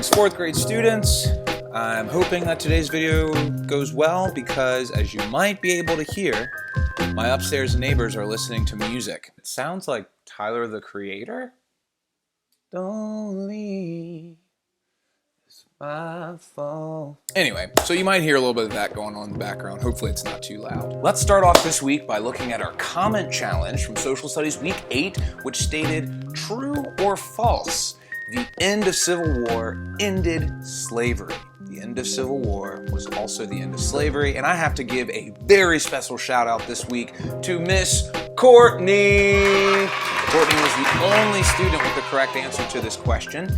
Greetings, 4th grade students. I'm hoping that today's video goes well because, as you might be able to hear, my upstairs neighbors are listening to music. It sounds like Tyler, the Creator. Don't leave, it's my fault. Anyway, so you might hear a little bit of that going on in the background. Hopefully it's not too loud. Let's start off this week by looking at our comment challenge from Social Studies Week 8, which stated, true or false? The end of Civil War ended slavery. The end of Civil War was also the end of slavery, and I have to give a very special shout out this week to Miss Courtney. Courtney was the only student with the correct answer to this question.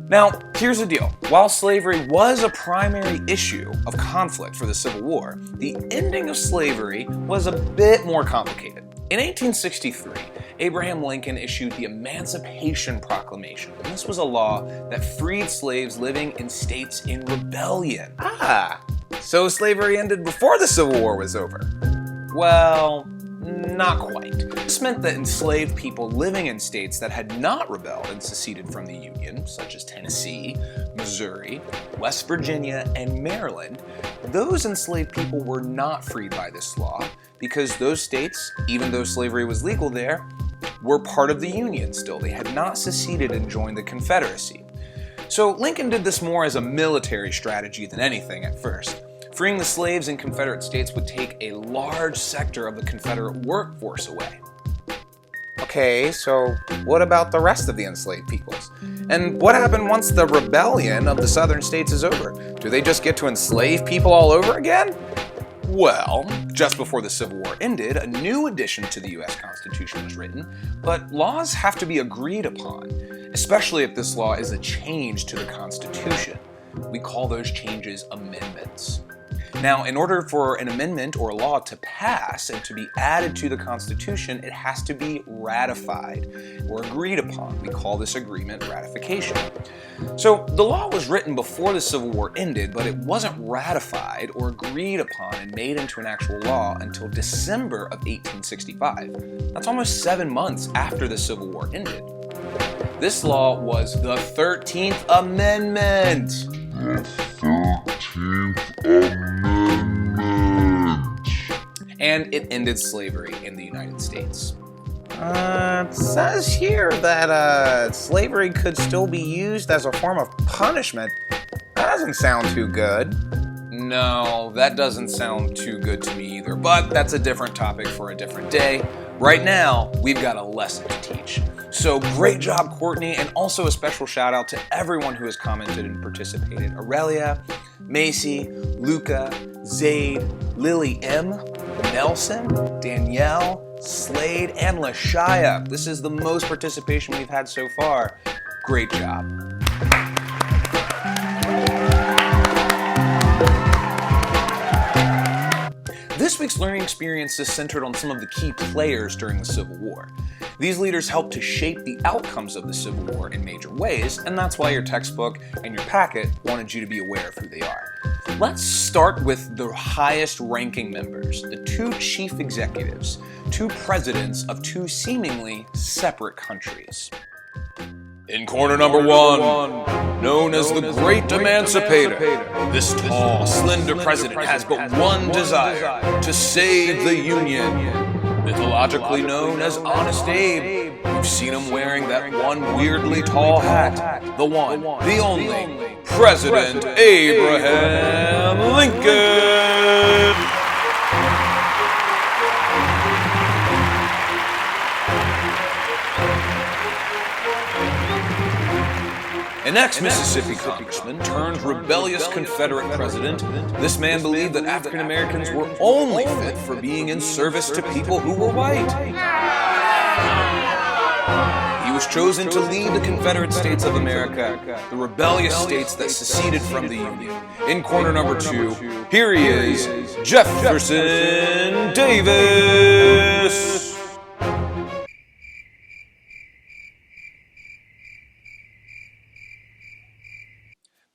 Now, here's the deal. While slavery was a primary issue of conflict for the Civil War, the ending of slavery was a bit more complicated. In 1863, Abraham Lincoln issued the Emancipation Proclamation, and this was a law that freed slaves living in states in rebellion. So slavery ended before the Civil War was over? Well, not quite. This meant that enslaved people living in states that had not rebelled and seceded from the Union, such as Tennessee, Missouri, West Virginia, and Maryland, those enslaved people were not freed by this law because those states, even though slavery was legal there, were part of the Union still. They had not seceded and joined the Confederacy. So Lincoln did this more as a military strategy than anything at first. Freeing the slaves in Confederate states would take a large sector of the Confederate workforce away. Okay, so what about the rest of the enslaved peoples? And what happened once the rebellion of the southern states is over? Do they just get to enslave people all over again? Well, just before the Civil War ended, a new addition to the U.S. Constitution was written, but laws have to be agreed upon, especially if this law is a change to the Constitution. We call those changes amendments. Now, in order for an amendment or a law to pass and to be added to the Constitution, it has to be ratified or agreed upon. We call this agreement ratification. So the law was written before the Civil War ended, but it wasn't ratified or agreed upon and made into an actual law until December of 1865. That's almost 7 months after the Civil War ended. This law was the 13th Amendment. The 13th Amendment. And it ended slavery in the United States. It says here that slavery could still be used as a form of punishment. That doesn't sound too good. No, that doesn't sound too good to me either, but that's a different topic for a different day. Right now, we've got a lesson to teach. So great job, Courtney, and also a special shout out to everyone who has commented and participated. Aurelia, Macy, Luca, Zaid, Lily M, Nelson, Danielle, Slade, and Lashaya. This is the most participation we've had so far. Great job. This week's learning experience is centered on some of the key players during the Civil War. These leaders helped to shape the outcomes of the Civil War in major ways, and that's why your textbook and your packet wanted you to be aware of who they are. Let's start with the highest ranking members, the two chief executives, two presidents of two seemingly separate countries. In corner number one, known as the Great Emancipator, this tall, slender president has but one desire: to save the Union. Mythologically known as Honest Abe, you've seen him wearing that one weirdly tall hat. The one, the only, President Abraham Lincoln. An ex-Mississippi congressman turned rebellious Confederate president, this man believed that African Americans were only fit for being in service to people who were white. He was chosen to lead the Confederate States of America, the rebellious states that seceded from the Union. In corner number 2, here he is, Jefferson Davis.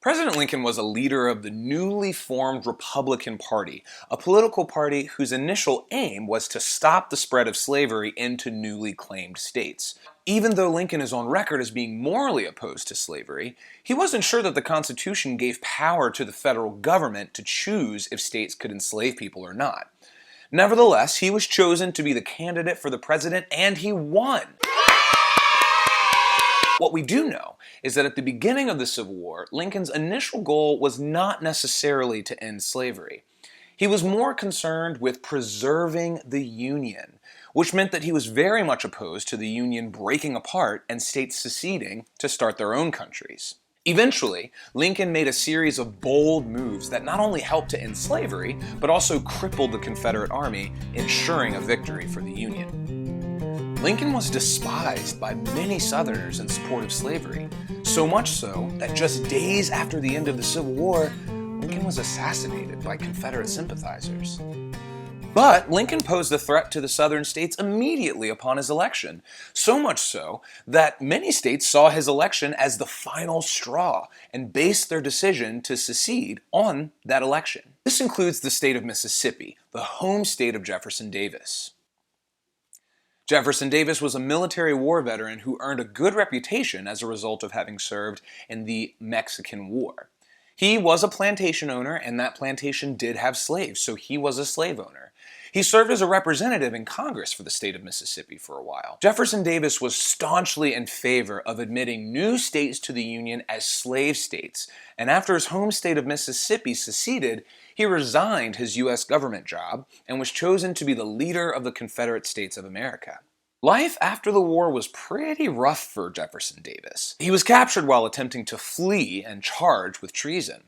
President President Lincoln was a leader of the newly formed Republican Party, a political party whose initial aim was to stop the spread of slavery into newly claimed states. Even though Lincoln is on record as being morally opposed to slavery, he wasn't sure that the Constitution gave power to the federal government to choose if states could enslave people or not. Nevertheless, he was chosen to be the candidate for the president, and he won. What we do know is that at the beginning of the Civil War, Lincoln's initial goal was not necessarily to end slavery. He was more concerned with preserving the Union, which meant that he was very much opposed to the Union breaking apart and states seceding to start their own countries. Eventually, Lincoln made a series of bold moves that not only helped to end slavery, but also crippled the Confederate Army, ensuring a victory for the Union. Lincoln was despised by many Southerners in support of slavery, so much so that just days after the end of the Civil War, Lincoln was assassinated by Confederate sympathizers. But Lincoln posed a threat to the Southern states immediately upon his election, so much so that many states saw his election as the final straw and based their decision to secede on that election. This includes the state of Mississippi, the home state of Jefferson Davis. Jefferson Davis was a military war veteran who earned a good reputation as a result of having served in the Mexican War. He was a plantation owner, and that plantation did have slaves, so he was a slave owner. He served as a representative in Congress for the state of Mississippi for a while. Jefferson Davis was staunchly in favor of admitting new states to the Union as slave states, and after his home state of Mississippi seceded, he resigned his U.S. government job and was chosen to be the leader of the Confederate States of America. Life after the war was pretty rough for Jefferson Davis. He was captured while attempting to flee and charged with treason.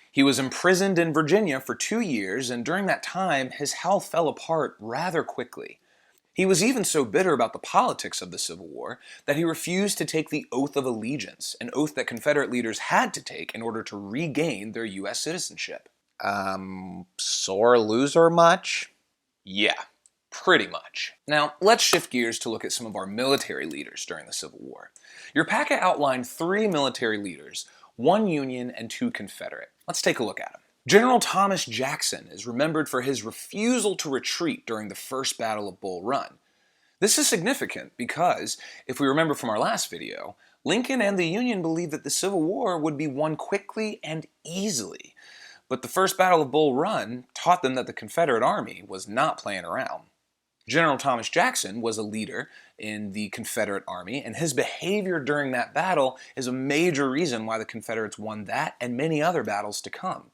He was imprisoned in Virginia for 2 years, and during that time, his health fell apart rather quickly. He was even so bitter about the politics of the Civil War that he refused to take the Oath of Allegiance, an oath that Confederate leaders had to take in order to regain their U.S. citizenship. Sore loser much? Yeah, pretty much. Now, let's shift gears to look at some of our military leaders during the Civil War. Your packet outlined 3 military leaders, 1 Union and 2 Confederate. Let's take a look at them. General Thomas Jackson is remembered for his refusal to retreat during the First Battle of Bull Run. This is significant because, if we remember from our last video, Lincoln and the Union believed that the Civil War would be won quickly and easily. But the First Battle of Bull Run taught them that the Confederate Army was not playing around. General Thomas Jackson was a leader in the Confederate Army, and his behavior during that battle is a major reason why the Confederates won that and many other battles to come.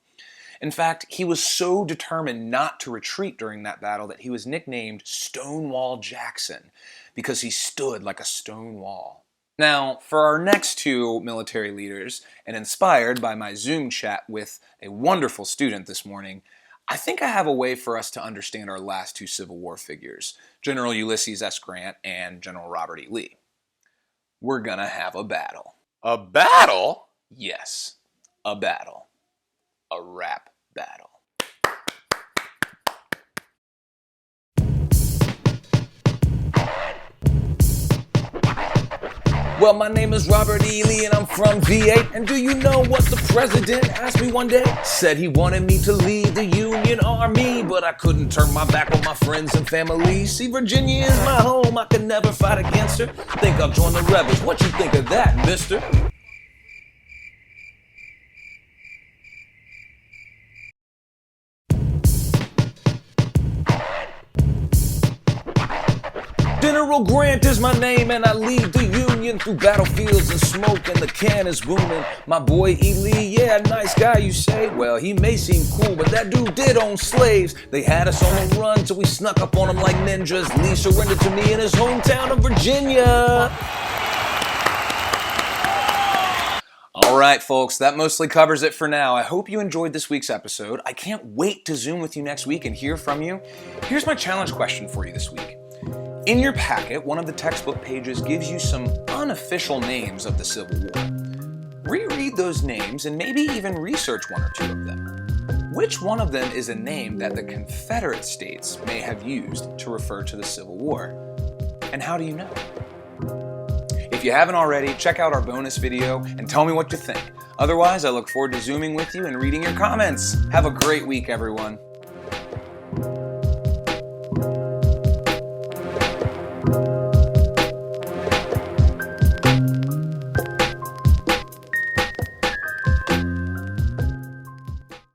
In fact, he was so determined not to retreat during that battle that he was nicknamed Stonewall Jackson, because he stood like a stone wall. Now, for our next 2 military leaders, and inspired by my Zoom chat with a wonderful student this morning, I think I have a way for us to understand our last 2 Civil War figures, General Ulysses S. Grant and General Robert E. Lee. We're gonna have a battle. A battle? Yes, a battle. A rap battle. Well, my name is Robert E. Lee and I'm from V8. And do you know what the president asked me one day? Said he wanted me to lead the Union Army, but I couldn't turn my back on my friends and family. See, Virginia is my home, I could never fight against her. Think I'll join the rebels, what you think of that, mister? General Grant is my name and I lead the Union through battlefields and smoke and the can is booming. My boy E. Lee, yeah, nice guy you say. Well, he may seem cool, but that dude did own slaves. They had us on the run till we snuck up on him like ninjas. Lee surrendered to me in his hometown of Virginia. Alright folks, that mostly covers it for now. I hope you enjoyed this week's episode. I can't wait to Zoom with you next week and hear from you. Here's my challenge question for you this week. In your packet, one of the textbook pages gives you some unofficial names of the Civil War. Reread those names and maybe even research 1 or 2 of them. Which one of them is a name that the Confederate States may have used to refer to the Civil War? And how do you know? If you haven't already, check out our bonus video and tell me what you think. Otherwise, I look forward to Zooming with you and reading your comments. Have a great week, everyone.